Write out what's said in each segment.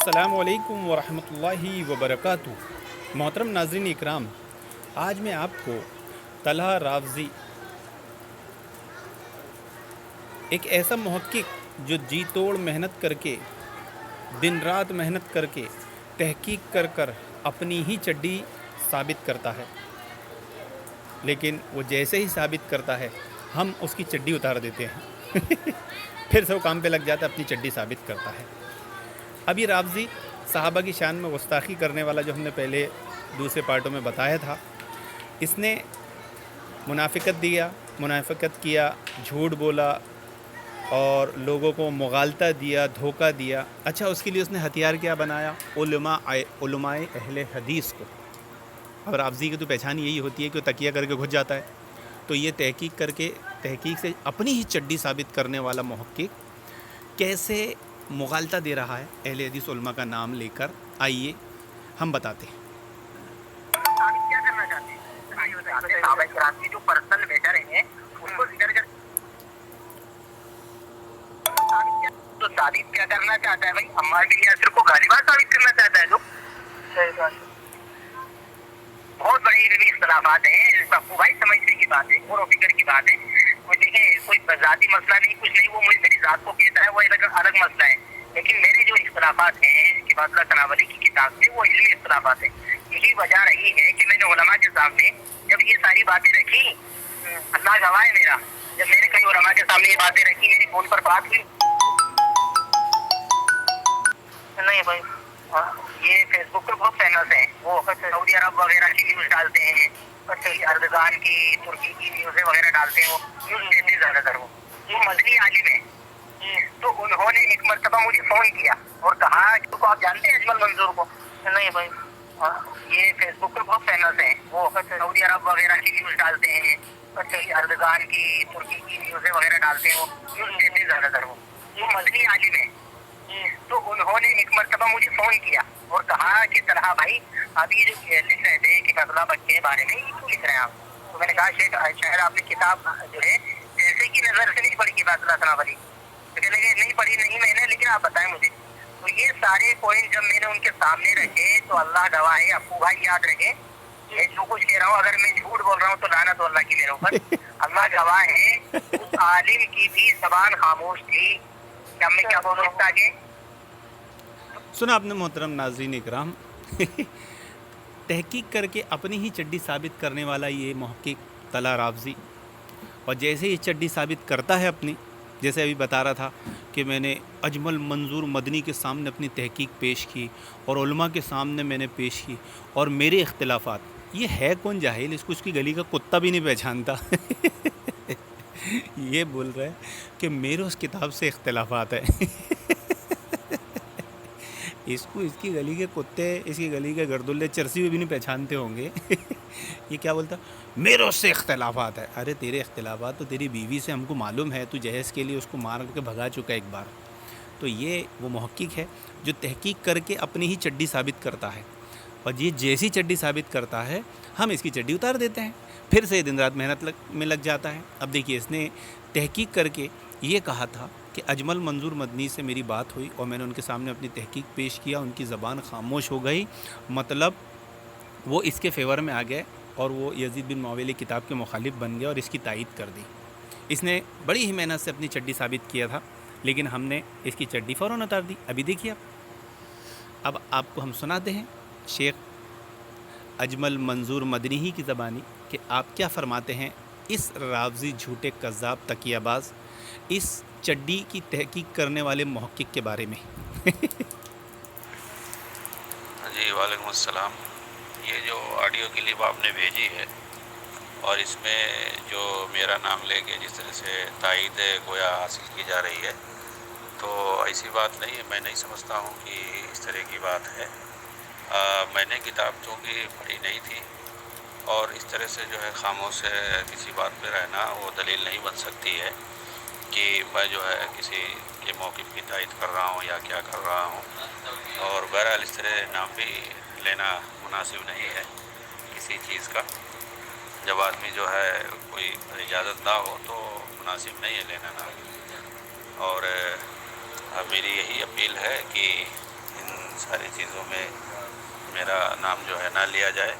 السلام علیکم ورحمۃ اللہ وبرکاتہ۔ محترم ناظرین اکرام، آج میں آپ کو طلحہ رافضی، ایک ایسا محقق جو جی توڑ محنت کر کے، دن رات محنت کر کے، تحقیق کر کر اپنی ہی چڈی ثابت کرتا ہے، لیکن وہ جیسے ہی ثابت کرتا ہے ہم اس کی چڈی اتار دیتے ہیں پھر سے وہ کام پہ لگ جاتا ہے، اپنی چڈی ثابت کرتا ہے۔ اب یہ رافضی صحابہ کی شان میں گستاخی کرنے والا جو ہم نے پہلے دوسرے پارٹوں میں بتایا تھا، اس نے منافقت کیا، جھوٹ بولا اور لوگوں کو مغالطہ دیا، دھوکہ دیا۔ اچھا، اس کے لیے اس نے ہتھیار کیا بنایا؟ علماء اہل حدیث کو۔ اب رافضی کی تو پہچان یہی ہوتی ہے کہ وہ تکیہ کر کے گھس جاتا ہے، تو یہ تحقیق سے اپنی ہی چڈی ثابت کرنے والا محقق کیسے مغالطہ دے رہا ہے اہل حدیث علماء کا نام لے کر، آئیے ہم بتاتے ہیں۔ کیا کرنا چاہتے ہیں صحابہ کرام کی جو پرسنل میٹر ہیں اس کو ذکر کر تو ثابت کیا کرنا چاہتا ہے بھائی؟ عمار بن یاسر کو غالبا ثابت کرنا چاہتا ہے جو بہت بڑے علمی اختلافات ہیں، ابو بھائی سمجھنے کی بات ہے، غور و فکر کی بات ہے۔ کوئی دیکھیں، کوئی ذاتی مسئلہ نہیں، کچھ نہیں، وہ میری ذات کو کہتا ہے، وہ الگ مسئلہ ہے، لیکن میرے جو اختلافات ہیں کتاب اللہ تناولی کی کتاب سے، وہ علمی اختلافات ہیں۔ یہی وجہ رہی ہے کہ میں نے علماء کے سامنے جب یہ ساری باتیں رکھی، اللہ گواہ ہے میرا، جب میں نے کئی علماء کے سامنے یہ باتیں رکھی، میری فون پر بات ہوئی نہیں بھائی، یہ فیس بک پہ بہت فیمس ہیں، وہ سعودی عرب وغیرہ کی نیوز ڈالتے ہیں، اردگان کی، ترکی کی نیوزیں وغیرہ ڈالتے ہیں، وہ نیوز دیتے ہیں زیادہ تر، وہ مدنی عالم ہے۔ تو انہوں نے ایک مرتبہ مجھے فون کیا اور کہا کہ آپ جانتے ہیں اجمل منظور کو؟ نہیں بھائی، یہ فیس بک پہ بہت فیمس ہیں، وہ سعودی عرب وغیرہ کی نیوز ڈالتے ہیں، اردگان کی، ترکی کی نیوزیں وغیرہ ڈالتے ہیں، وہ نیوز دیتے ہیں زیادہ تر، وہ مدنی عالم ہے۔ تو انہوں نے ایک مرتبہ مجھے فون کیا اور کہا کہ طلحہ بھائی، آپ یہ جو لکھ رہے تھے کتاب اللہ بچے کے بارے میں، یہ کیوں لکھ رہے ہیں آپ؟ تو میں نے کہا شاید آپ نے کتاب جو ہے جیسے کی نظر سے نہیں پڑھی کتاب اللہ تناولی، تو کہنے لگے نہیں پڑھی نہیں میں نے، لیکن آپ بتائیں مجھے۔ تو یہ سارے پوائنٹ جب میں نے ان کے سامنے رکھے تو اللہ گواہ ہے، ابو بھائی یاد رکھیں، میں جو کچھ کہہ رہا ہوں اگر میں جھوٹ بول رہا ہوں تو لعنت ہو اللہ کی میرے اوپر۔ اللہ گواہ ہے، اس عالم کی بھی زبان خاموش تھی کہ ہم میں کیا بولوں اس تاکہ سنا آپ نے محترم ناظرین اکرام تحقیق کر کے اپنی ہی چڈی ثابت کرنے والا یہ محقق طلحہ رافضی، اور جیسے ہی چڈی ثابت کرتا ہے اپنی، جیسے ابھی بتا رہا تھا کہ میں نے اجمل منظور مدنی کے سامنے اپنی تحقیق پیش کی اور علماء کے سامنے میں نے پیش کی، اور میرے اختلافات، یہ ہے کون جاہل؟ اس کو اس کی گلی کا کتا بھی نہیں پہچانتا یہ بول رہا ہے کہ میرے اس کتاب سے اختلافات ہیں اس کو اس کی گلی کے کتے، اس کی گلی کے گردلے چرسی میں بھی نہیں پہچانتے ہوں گے یہ کیا بولتا؟ میرے اس سے اختلافات ہے۔ ارے تیرے اختلافات تو تیری بیوی سے ہم کو معلوم ہے، تو جہیز کے لیے اس کو مار کے بھگا چکا ایک بار۔ تو یہ وہ محقق ہے جو تحقیق کر کے اپنی ہی چڈی ثابت کرتا ہے، اور یہ جیسی چڈی ثابت کرتا ہے ہم اس کی چڈی اتار دیتے ہیں، پھر سے دن رات محنت میں لگ جاتا ہے۔ اب دیکھیے، اس نے تحقیق کر کے یہ کہا تھا کہ اجمل منظور مدنی سے میری بات ہوئی اور میں نے ان کے سامنے اپنی تحقیق پیش کیا، ان کی زبان خاموش ہو گئی، مطلب وہ اس کے فیور میں آ گئے اور وہ یزید بن معاویہ کتاب کے مخالف بن گئے اور اس کی تائید کر دی۔ اس نے بڑی ہی محنت سے اپنی چڈی ثابت کیا تھا، لیکن ہم نے اس کی چڈی فوراً اتار دی۔ ابھی دیکھیے اب آپ کو ہم سناتے ہیں شیخ اجمل منظور مدنی ہی کی زبانی کہ آپ کیا فرماتے ہیں اس رافضی جھوٹے کذاب تکیہ باز، اس چڈی کی تحقیق کرنے والے محقق کے بارے میں جی وعلیکم السلام۔ یہ جو آڈیو کلپ آپ نے بھیجی ہے اور اس میں جو میرا نام لے کے جس طرح سے تائید گویا حاصل کی جا رہی ہے، تو ایسی بات نہیں ہے، میں نہیں سمجھتا ہوں کہ اس طرح کی بات ہے۔ میں نے کتاب چونکہ پڑھی نہیں تھی، اور اس طرح سے جو ہے خاموش کسی بات پہ رہنا وہ دلیل نہیں بن سکتی ہے کہ میں جو ہے کسی کے موقف کی تائید کر رہا ہوں یا کیا کر رہا ہوں، اور بہرحال اس طرح نام بھی لینا مناسب نہیں ہے کسی چیز کا۔ جب آدمی جو ہے کوئی اجازت نہ ہو تو مناسب نہیں ہے لینا نام۔ اور میری یہی اپیل ہے کہ ان ساری چیزوں میں میرا نام جو ہے نہ لیا جائے.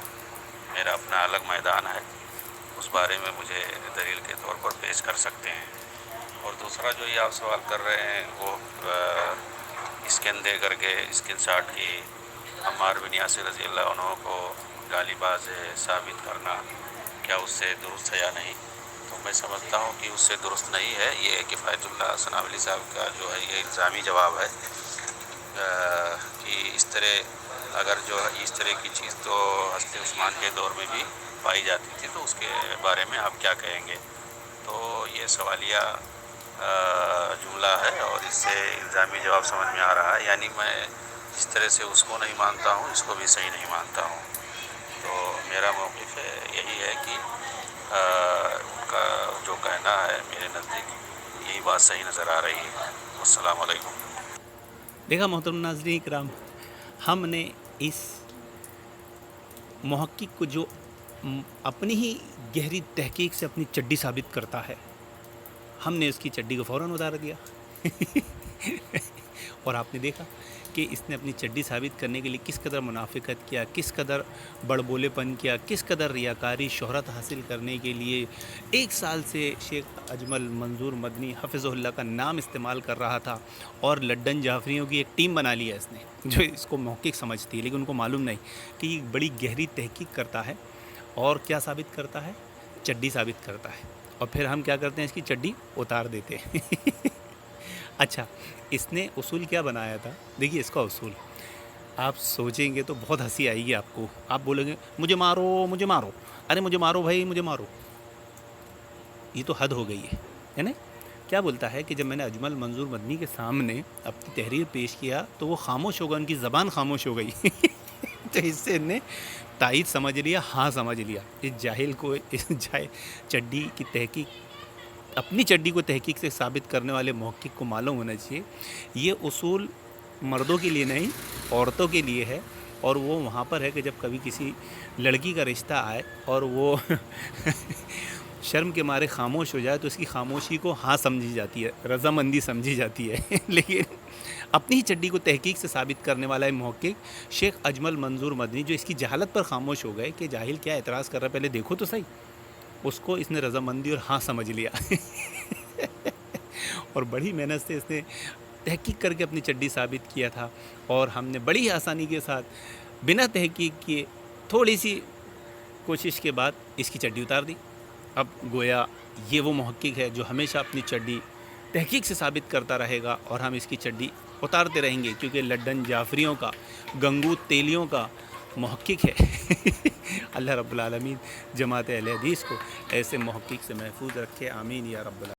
میرا اپنا الگ میدان ہے, اس بارے میں مجھے دلیل کے طور پر پیش کر سکتے ہیں. اور دوسرا جو یہ آپ سوال کر رہے ہیں وہ اسکین دے کر کے اسکرین شاٹ کی عمار بن یاسر رضی اللہ عنہ کو گالی باز ثابت کرنا کیا اس سے درست ہے یا نہیں, تو میں سمجھتا ہوں کہ اس سے درست نہیں ہے. یہ کفایت اللہ ثناولی صاحب کا جو ہے یہ الزامی جواب ہے کہ اس طرح اگر جو ہے اس طرح کی چیز تو حضرت عثمان کے دور میں بھی پائی جاتی تھی, تو اس کے بارے میں آپ کیا کہیں گے. تو یہ سوالیہ جملہ ہے اور اس سے الزامی جواب سمجھ میں آ رہا ہے. یعنی میں جس طرح سے اس کو نہیں مانتا ہوں اس کو بھی صحیح نہیں مانتا ہوں. تو میرا موقف یہی ہے کہ ان کا جو کہنا ہے میرے نزدیک یہی بات صحیح نظر آ رہی ہے. السلام علیکم. دیکھا محترم ناظرین کرام, ہم نے اس محقق کو جو اپنی ہی گہری تحقیق سے اپنی چڈی ثابت کرتا ہے, ہم نے اس کی چڈی کو فوراً اتار دیا. اور آپ نے دیکھا کہ اس نے اپنی چڈی ثابت کرنے کے لیے کس قدر منافقت کیا, کس قدر بڑبولے پن کیا, کس قدر ریاکاری شہرت حاصل کرنے کے لیے 1 سال سے شیخ اجمل منظور مدنی حفظہ اللہ کا نام استعمال کر رہا تھا, اور لڈن جعفریوں کی ایک ٹیم بنا لی ہے اس نے جو اس کو محقق سمجھتی ہے, لیکن ان کو معلوم نہیں کہ یہ بڑی گہری تحقیق کرتا ہے. اور کیا ثابت کرتا ہے؟ چڈی ثابت کرتا ہے, اور پھر ہم کیا کرتے ہیں, اس کی چڈی اتار دیتے ہیں. اچھا, اس نے اصول کیا بنایا تھا؟ دیکھیے اس کا اصول آپ سوچیں گے تو بہت ہنسی آئے گی آپ کو. آپ بولیں گے مجھے مارو مجھے مارو, ارے مجھے مارو بھائی مجھے مارو. یہ تو حد ہو گئی ہے نا. کیا بولتا ہے کہ جب میں نے اجمل منظور مدنی کے سامنے اپنی تحریر پیش کیا تو وہ خاموش ہو گیا, ان کی زبان خاموش ہو گئی. تو اس سے انہیں تائید سمجھ لیا, ہاں سمجھ لیا. اس جاہل کو اس چڈی کی تحقیق, اپنی چڈی کو تحقیق سے ثابت کرنے والے محقق کو معلوم ہونا چاہیے یہ اصول مردوں کے لیے نہیں عورتوں کے لیے ہے. اور وہ وہاں پر ہے کہ جب کبھی کسی لڑکی کا رشتہ آئے اور وہ شرم کے مارے خاموش ہو جائے تو اس کی خاموشی کو ہاں سمجھی جاتی ہے, رضامندی سمجھی جاتی ہے. لیکن اپنی چڈی کو تحقیق سے ثابت کرنے والا محقق شیخ اجمل منظور مدنی جو اس کی جہالت پر خاموش ہو گئے کہ جاہل کیا اعتراض کر رہا ہے پہلے دیکھو تو صحیح, اس کو اس نے رضامندی اور ہاں سمجھ لیا. اور بڑی محنت سے اس نے تحقیق کر کے اپنی چڈی ثابت کیا تھا, اور ہم نے بڑی آسانی کے ساتھ بنا تحقیق کیے تھوڑی سی کوشش کے بعد اس کی چڈی اتار دی. اب گویا یہ وہ محقق ہے جو ہمیشہ اپنی چڈی تحقیق سے ثابت کرتا رہے گا, اور ہم اس کی چڈی اتارتے رہیں گے کیونکہ لڈن جعفریوں کا, گنگو تیلیوں کا محقق ہے. اللہ رب العالمین جماعت اہل حدیث کو ایسے محقق سے محفوظ رکھے, آمین یا رب العالمین.